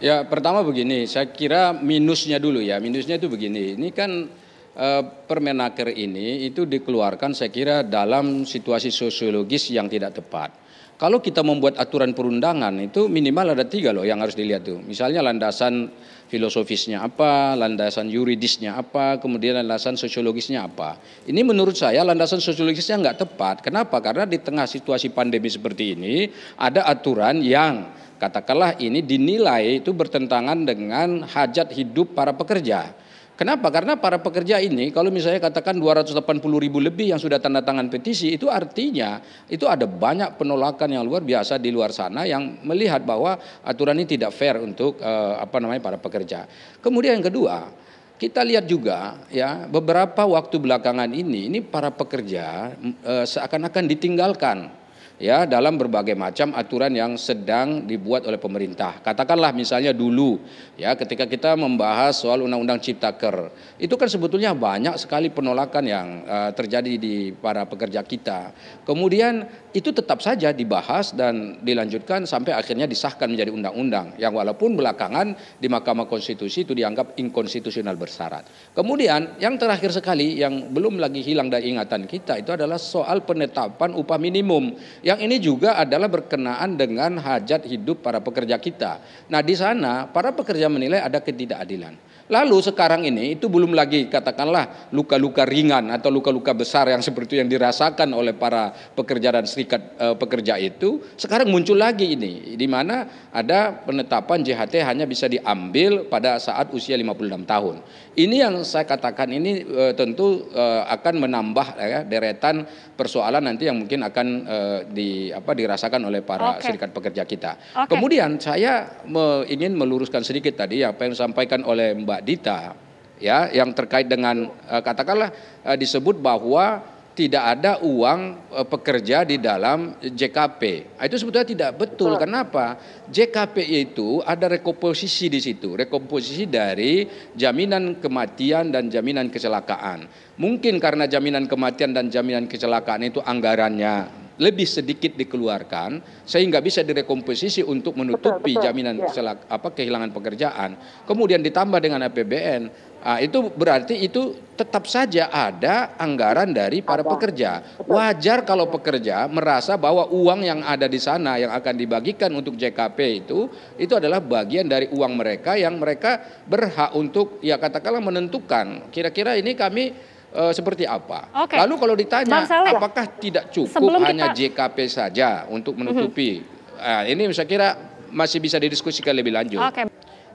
Ya, pertama begini, saya kira minusnya dulu ya. Minusnya itu begini. Ini kan Permenaker ini itu dikeluarkan saya kira dalam situasi sosiologis yang tidak tepat. Kalau kita membuat aturan perundangan itu minimal ada 3 loh yang harus dilihat tuh. Misalnya landasan filosofisnya apa, landasan yuridisnya apa, kemudian landasan sosiologisnya apa. Ini menurut saya landasan sosiologisnya nggak tepat. Kenapa? Karena di tengah situasi pandemi seperti ini ada aturan yang katakanlah ini dinilai itu bertentangan dengan hajat hidup para pekerja. Kenapa? Karena para pekerja ini kalau misalnya katakan 280.000 lebih yang sudah tanda tangan petisi, itu artinya itu ada banyak penolakan yang luar biasa di luar sana yang melihat bahwa aturan ini tidak fair untuk para pekerja. Kemudian yang kedua, kita lihat juga ya beberapa waktu belakangan ini para pekerja seakan-akan ditinggalkan ya dalam berbagai macam aturan yang sedang dibuat oleh pemerintah. Katakanlah misalnya dulu ya ketika kita membahas soal undang-undang Ciptaker, itu kan sebetulnya banyak sekali penolakan yang terjadi di para pekerja kita. Kemudian itu tetap saja dibahas dan dilanjutkan sampai akhirnya disahkan menjadi undang-undang yang walaupun belakangan di Mahkamah Konstitusi itu dianggap inkonstitusional bersyarat. Kemudian yang terakhir sekali yang belum lagi hilang dari ingatan kita itu adalah soal penetapan upah minimum. Yang ini juga adalah berkenaan dengan hajat hidup para pekerja kita. Nah di sana para pekerja menilai ada ketidakadilan. Lalu sekarang ini itu belum lagi katakanlah luka-luka ringan atau luka-luka besar yang seperti yang dirasakan oleh para pekerja dan serikat pekerja itu. Sekarang muncul lagi ini di mana ada penetapan JHT hanya bisa diambil pada saat usia 56 tahun. Ini yang saya katakan ini tentu akan menambah ya, deretan persoalan nanti yang mungkin akan dirasakan oleh para serikat pekerja kita. Kemudian saya ingin meluruskan sedikit tadi apa yang disampaikan oleh Mbak Dita ya yang terkait dengan katakanlah disebut bahwa tidak ada uang pekerja di dalam JKP. Itu sebetulnya tidak betul. Kenapa? JKP itu ada rekomposisi di situ, rekomposisi dari jaminan kematian dan jaminan kecelakaan. Mungkin karena jaminan kematian dan jaminan kecelakaan itu anggarannya lebih sedikit dikeluarkan sehingga bisa direkomposisi untuk menutupi jaminan kehilangan pekerjaan. Kemudian ditambah dengan APBN. Itu berarti itu tetap saja ada anggaran dari para pekerja. Wajar kalau pekerja merasa bahwa uang yang ada di sana yang akan dibagikan untuk JKP itu adalah bagian dari uang mereka yang mereka berhak untuk ya katakanlah menentukan kira-kira ini kami seperti apa. Lalu kalau ditanya apakah tidak cukup hanya JKP saja untuk menutupi, ini saya kira masih bisa didiskusikan lebih lanjut.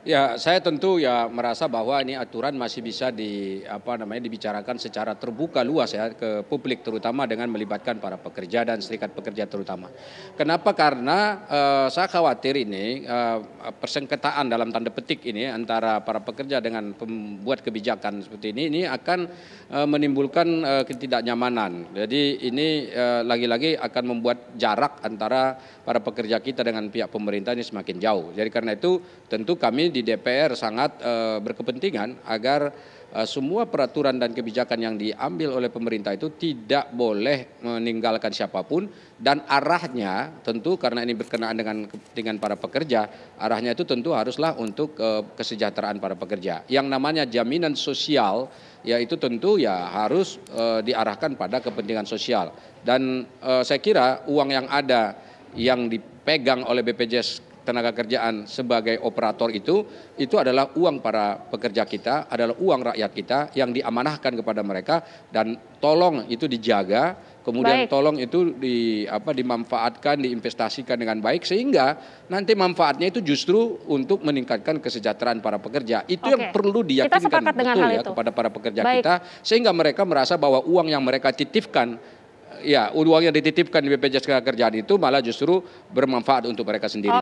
Ya, saya tentu ya merasa bahwa ini aturan masih bisa dibicarakan secara terbuka luas ya ke publik terutama dengan melibatkan para pekerja dan serikat pekerja terutama. Kenapa? Karena saya khawatir ini persengketaan dalam tanda petik ini antara para pekerja dengan pembuat kebijakan seperti ini akan menimbulkan ketidaknyamanan. Jadi ini lagi-lagi akan membuat jarak antara para pekerja kita dengan pihak pemerintah ini semakin jauh. Jadi karena itu tentu kami di DPR sangat berkepentingan agar semua peraturan dan kebijakan yang diambil oleh pemerintah itu tidak boleh meninggalkan siapapun dan arahnya tentu karena ini berkenaan dengan para pekerja, arahnya itu tentu haruslah untuk kesejahteraan para pekerja. Yang namanya jaminan sosial ya itu tentu ya harus diarahkan pada kepentingan sosial dan saya kira uang yang ada yang dipegang oleh BPJS Tenaga Kerjaan sebagai operator itu adalah uang para pekerja kita, adalah uang rakyat kita yang diamanahkan kepada mereka dan tolong itu dijaga, kemudian tolong itu dimanfaatkan, diinvestasikan dengan baik sehingga nanti manfaatnya itu justru untuk meningkatkan kesejahteraan para pekerja. Itu yang perlu diyakinkan betul ya kepada para pekerja kita sehingga mereka merasa bahwa uang yang mereka titipkan ya uang yang dititipkan di BPJS Tenaga Kerjaan itu malah justru bermanfaat untuk mereka sendiri.